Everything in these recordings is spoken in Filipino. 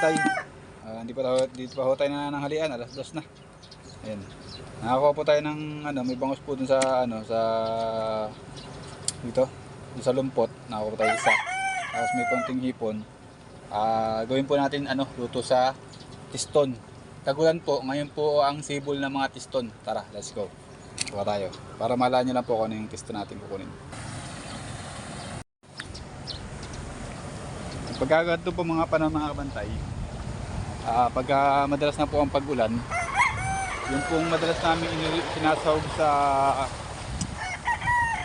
kabantay. Dito pa ho tayo na nanghalian, alas 2 na. Ayan. Nakakuha po tayo ng may bangus po dun sa sa dito, dun sa lumpot. Nakakuha po tayo isa. Tapos may konting hipon. Gawin po natin luto sa tiston. Tagulan po, ngayon po ang sibol ng mga tiston. Tara, let's go. Kuha tayo. Para malaman nyo lang po kung ano yung tiston natin kukunin. Pagkaganto po mga panahon mga kabantay, pagka madalas na po ang pag-ulan, yung pong madalas namin sinasahog sa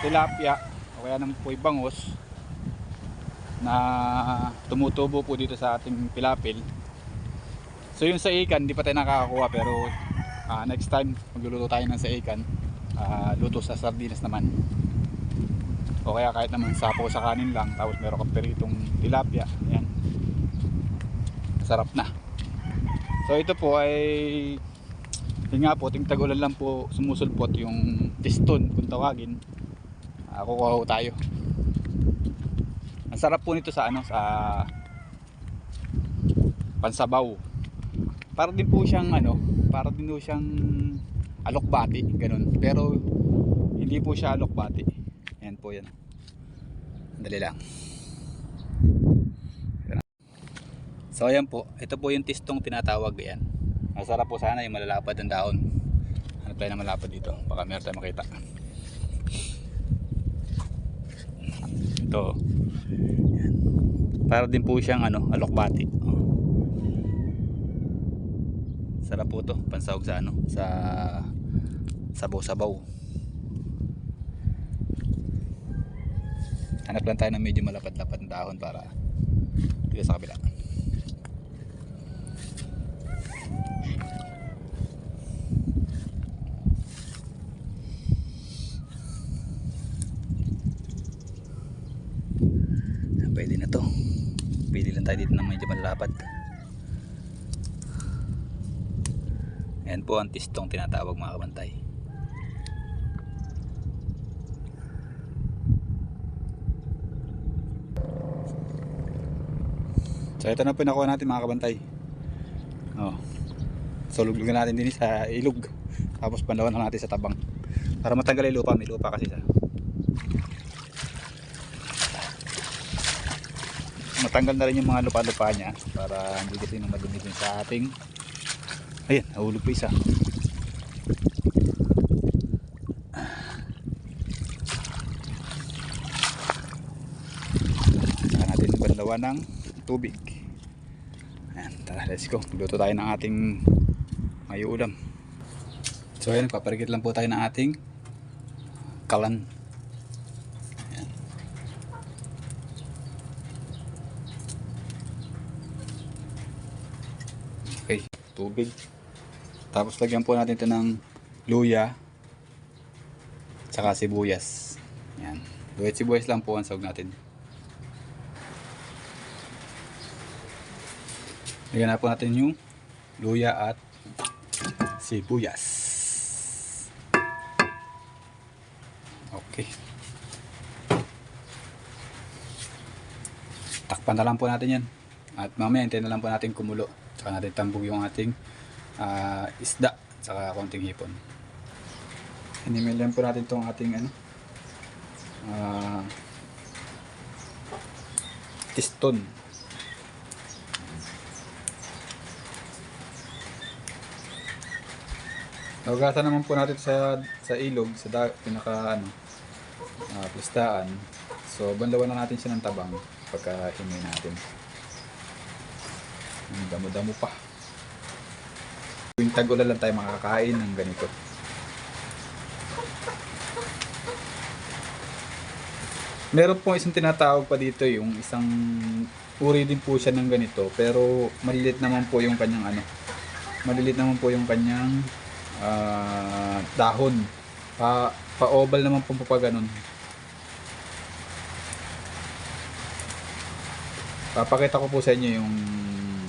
tilapia o kaya naman po bangus na tumutubo po dito sa ating pilapil. So yung sa ikan, hindi pa tayo nakakakuha, pero next time magluluto tayo ng sa ikan, luto sa sardinas naman. O kaya kahit naman sapo sa kanin lang, tapos meron kang peritong tilapia, yan, sarap na. So ito po ay yun nga po, ting tag-ulan lang po sumusulpot yung tiston kung tawagin. Kukuha ko tayo. Ang sarap po nito sa sa pansabaw. Para din po siyang alokbati, ganun. Pero hindi po siya alokbati. Ayan po yan. Dali lang. So ayan po, ito po yung tistong tinatawag yan. Masarap po sana yung malalapad ng dahon. Hanap tayo na malapad dito, baka meron tayo makita. Ito. Yan. Para din po siyang alokbati. Sarap po to, pansahog sa sa sabaw-sabaw. Hanap lang tayo ng medyo malapad-lapad ng dahon para dito sa kabila. Pwede na to. Pili lang tayo dito ng medyo malapad. Ayan po ang tistong tinatawag mga kabantay. So ito na po nakuha natin mga kabantay. So luglugan natin din sa ilog. Tapos panlawan na natin sa tabang. Para matanggal yung lupa. May lupa kasi sa matanggal na rin yung mga lupa-lupa niya. Para hindi kasi nang madumi din sa ating. Ayan, nahulog pa isa. Saka natin panlawan ng tubig. Ayan, tara, let's go. Magluto tayo ng ating mayuulam. So ayan, paparigit lang po tayo ng ating kalan. Ayan. Okay, tubig. Tapos lagyan po natin ito ng luya tsaka sibuyas. Ayan, luya at sibuyas lang po ang sahog natin. Lagyan na po natin yung luya at sibuyas. Okay. Takpan na lang po natin yan. At mamaya hintayin na lang po natin kumulo. Tsaka natin tambog yung ating isda. Tsaka konting hipon. Hinimilyan po natin itong ating tiston. Hugasan naman po natin sa ilog, sa pinaka plistaan. So banlawan na natin siya ng tabang pagka himay natin. Damo-damo pa. Tuwing tag-ulan lang tayo makakain ng ganito. Meron pong isang tinatawag pa dito, yung isang uri din po siya ng ganito, pero malilit naman po yung kanyang dahon. Pa-oval naman po pa ganun. Papakita ko po sa inyo yung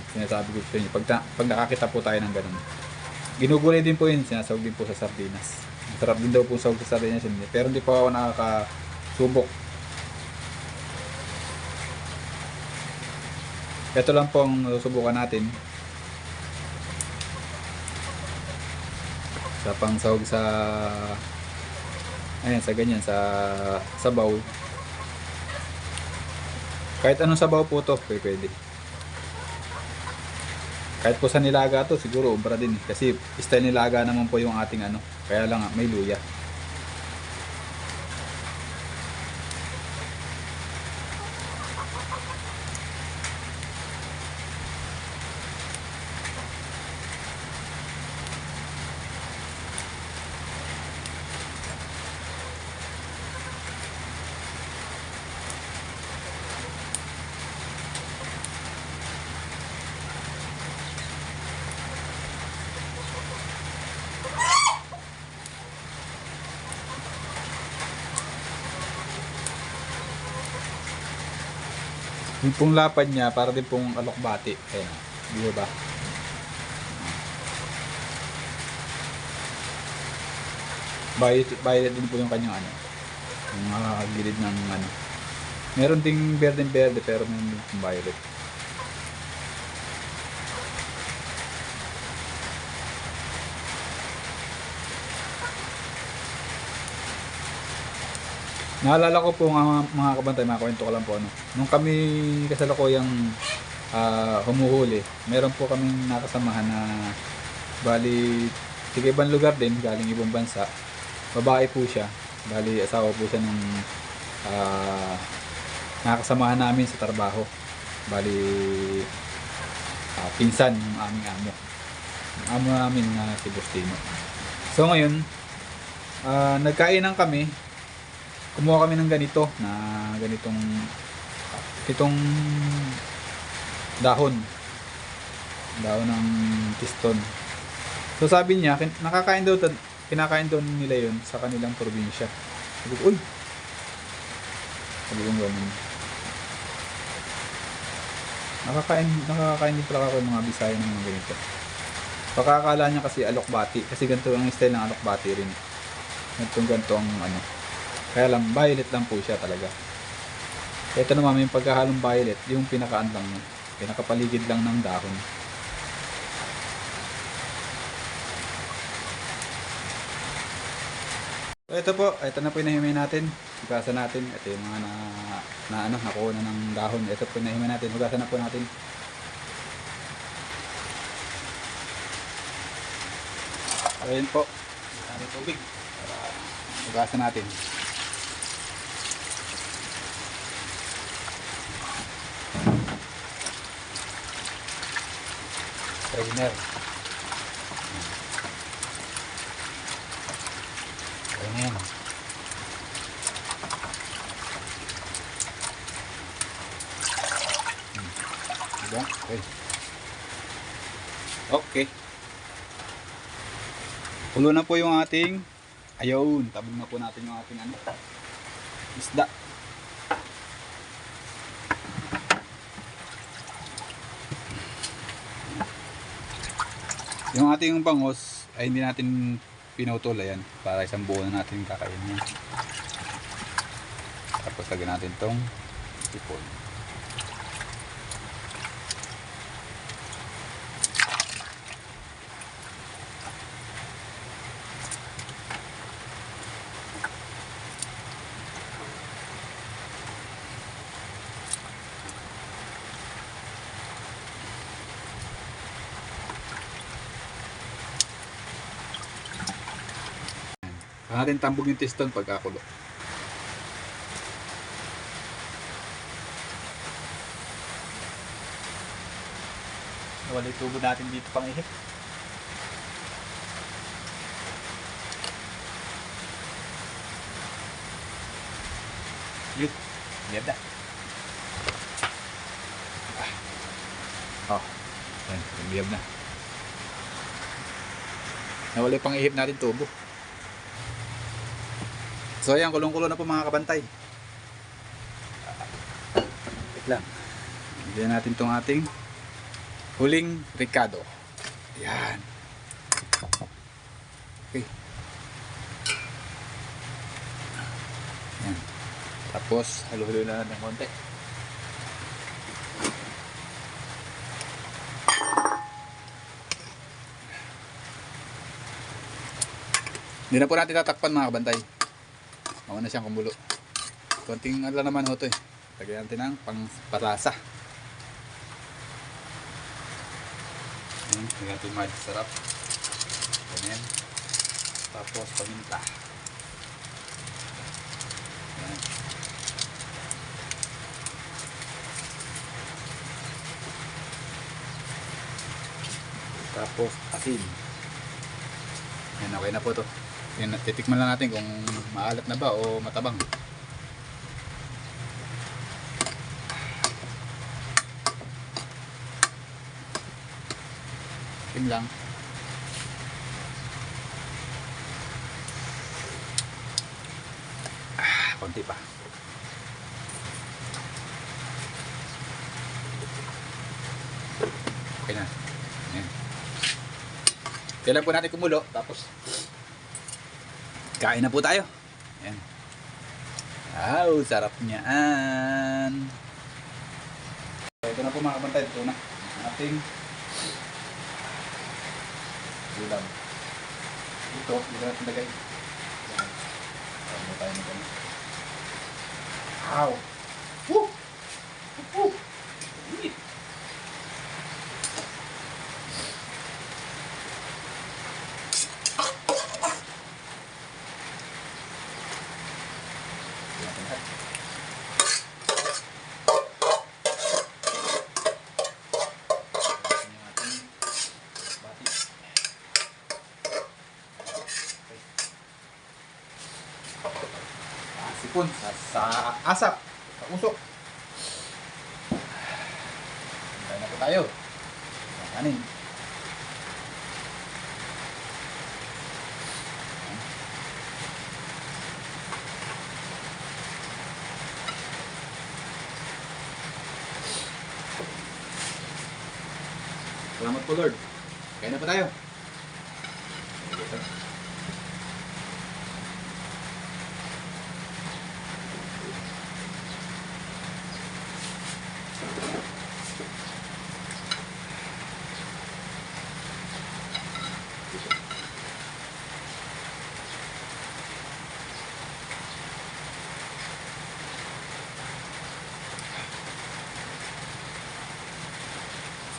sinasabi ko sa inyo. Pag nakakita po tayo ng ganun. Ginugulay din po yun, sinasawag din po sa sardinas. Masarap din daw po sawag sa sardinas yun. Pero hindi po ako nakakasubok. Ito lang po ang susubukan natin. Sa pangsahog sa ayan, sa ganyan, sa sabaw. Kahit anong sabaw po to, pwede. Kahit po sa nilaga to, siguro obra din eh. Kasi style nilaga naman po yung ating ano. Kaya lang may luya. Yung pong lapad niya, para din pong alokbati. Ayan. Di ba? Violet din po yung kanyang ano. Yung mga gilid ng ano. Meron ding berde-berde pero meron din pong violet. Naalala ko po mga kabantay, mga kwento ko lang po ano. Nung kami kasalukuyang humuhuli, meron po kaming nakasamahan na bali tiga ibang lugar din, galing ibang bansa. Babae po siya, bali asawa po siya ng nakasamahan namin sa trabaho. Bali pinsan ng aming amo. Ang amo namin na si Bustino. So ngayon, nagkainan kami. Kumuha kami ng ganito na ganitong itong dahon ng tiston. So sabi niya kinakain daw nila yun sa kanilang probinsya. Sabi ko, uy, sabi ko ganun, nakakain din pala ako ng mga Bisaya ng mga ganito. Pagkakala niya kasi alokbati, kasi ganito ang style ng alokbati rin, ganito ang ano. Kaya lang, violet lang po siya talaga. Ito naman, yung pagkahalong violet, yung pinakaano lang niya. Pinakapaligid lang ng dahon. So, ito na po yung nahimay natin. Hugasan natin. Ito yung mga nakuha na ng dahon. Ito po yung nahimay natin. Hugasan na po natin. Ayan po. Ayan tubig. Hugasan natin. Trainer. Ayan. Diba? Okay. Okay. Pulo na po yung ating, ayun, tabog na po natin yung ating ano, isda. Yung ating bangos ay hindi natin pinutol, ayan, para isang buo na natin kakainin. Tapos lagyan natin tong ipon. Saka natin tambog yung tiston pagkakulo. Wala yung tubo natin dito pang ihip. Yun, yan na. Yan, biyab na. Nawala yung pang ihip natin tubo. So ayan, kulong-kulo na po mga kabantay. Wait lang. Bigyan natin itong ating huling ricado. Ayan. Okay. Ayan. Tapos halo-halo na ng konti. Hindi na po natin tatakpan mga kabantay. Mauna na siyang kumulo. Konting ano naman ho to eh. Lagyan natin ng pangpalasa. Ayan, lagyan natin yung sarap. Ganyan. Tapos paminta. Ayan. Tapos asin. Ayan, okay na po to. Ayan, titikman lang natin kung maalat na ba o matabang. Asin lang. Konti pa. Okay na. Ayan. Kailan po natin kumulo. Tapos kain na po tayo. Ayan. Wow, sarap niyaan. Ito na po mga kabantay. Ito na. Ating ulam. Ito, dito natin lagay. Ayan. Ano tayo na ganun. Wow! Woo! Woo! Init! Sipon sa asap, sa usok. Kain na po tayo. Kanin. Salamat po Lord. Kain na po tayo.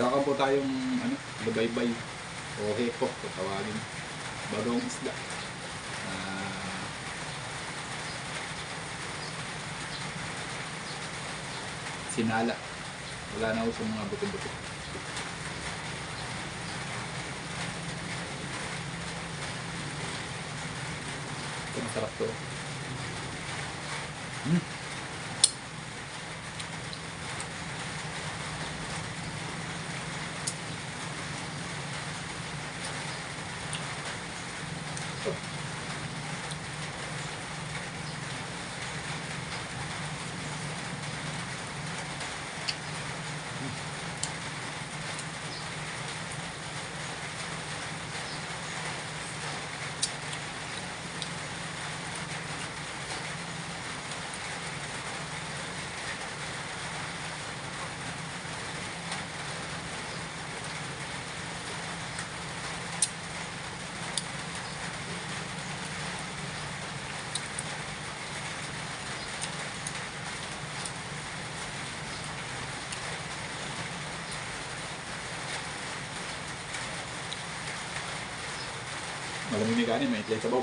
Saka po tayong babaybay o heko kung tawagin. Bagong isda. Sinala. Wala na ako sa mga buto-buto. Ito masarap to. Malamig na kanin, may itlay sabaw.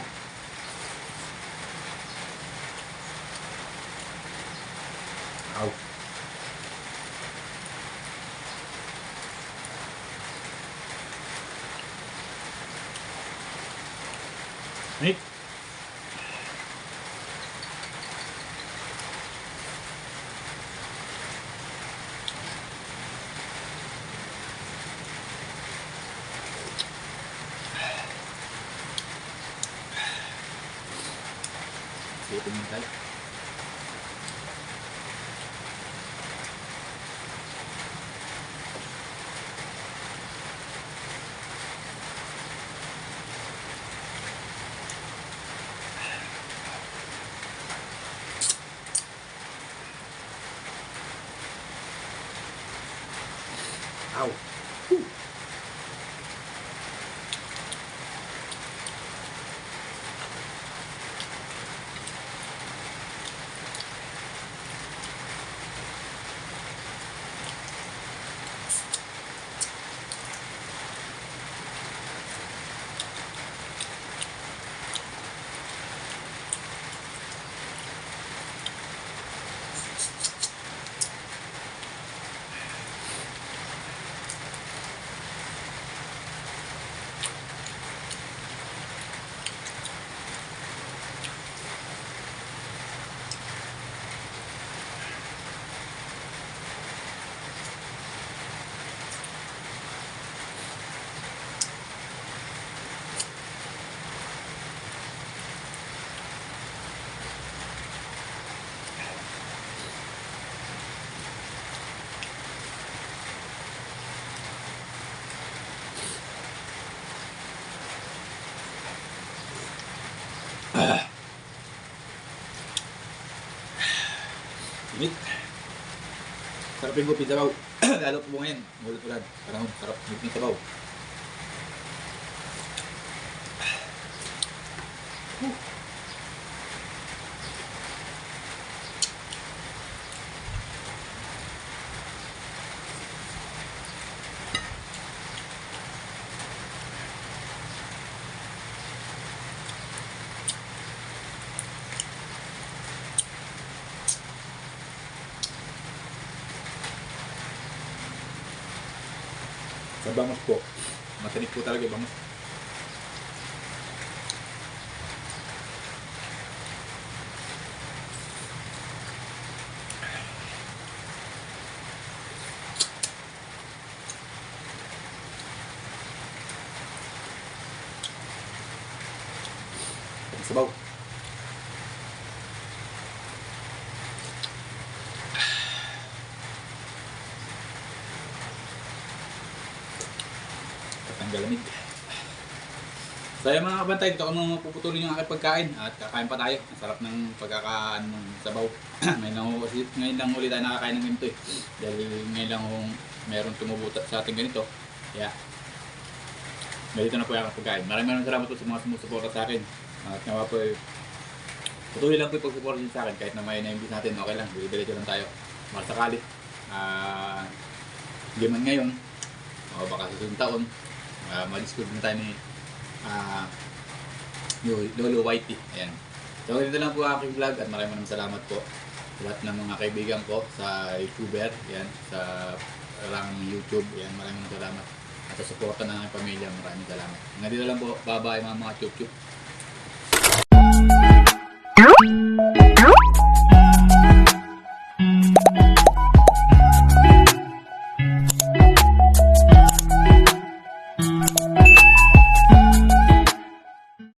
Ow. Meat. Ito yung tayo. Ow. Init. Sarap yung gupit sabaw. Lalo po ngayon. Mulit ulan. Parang sarap yung sabaw. Sa bangus po. Matanik po talaga yung bangus. Sabaw. Tatanggal lamig. So yung mga kabantay, dito ko nung puputulin yung aking pagkain at kakain pa tayo. Ang sarap ng pagkakaan ng sabaw. ngayon lang ulit tayo nakakain ng ganito eh. Dahil ngayon lang kung meron tumubuta sa ating ganito. Kaya ganito na po yung aking pagkain. Maraming salamat po sa mga sumusuporta sa akin. At nga po eh, patuloy lang po yung pag-support sa akin. Kahit na may na-imbis natin, okay lang. Bili-bili lang tayo. Makasakali. Hindi man ngayon. O baka susunod taon. Ma-discover na tayo ni Lolo Whitey. Ayan. So dito lang po ang aking vlog at maraming salamat po sa lahat ng mga kaibigan ko sa YouTuber. Ayan. Sa lang YouTube. Ayan. Maraming salamat. At sa suporta ng aking pamilya. Maraming salamat. Hanggang dito lang po. Bye-bye mga chup-chup.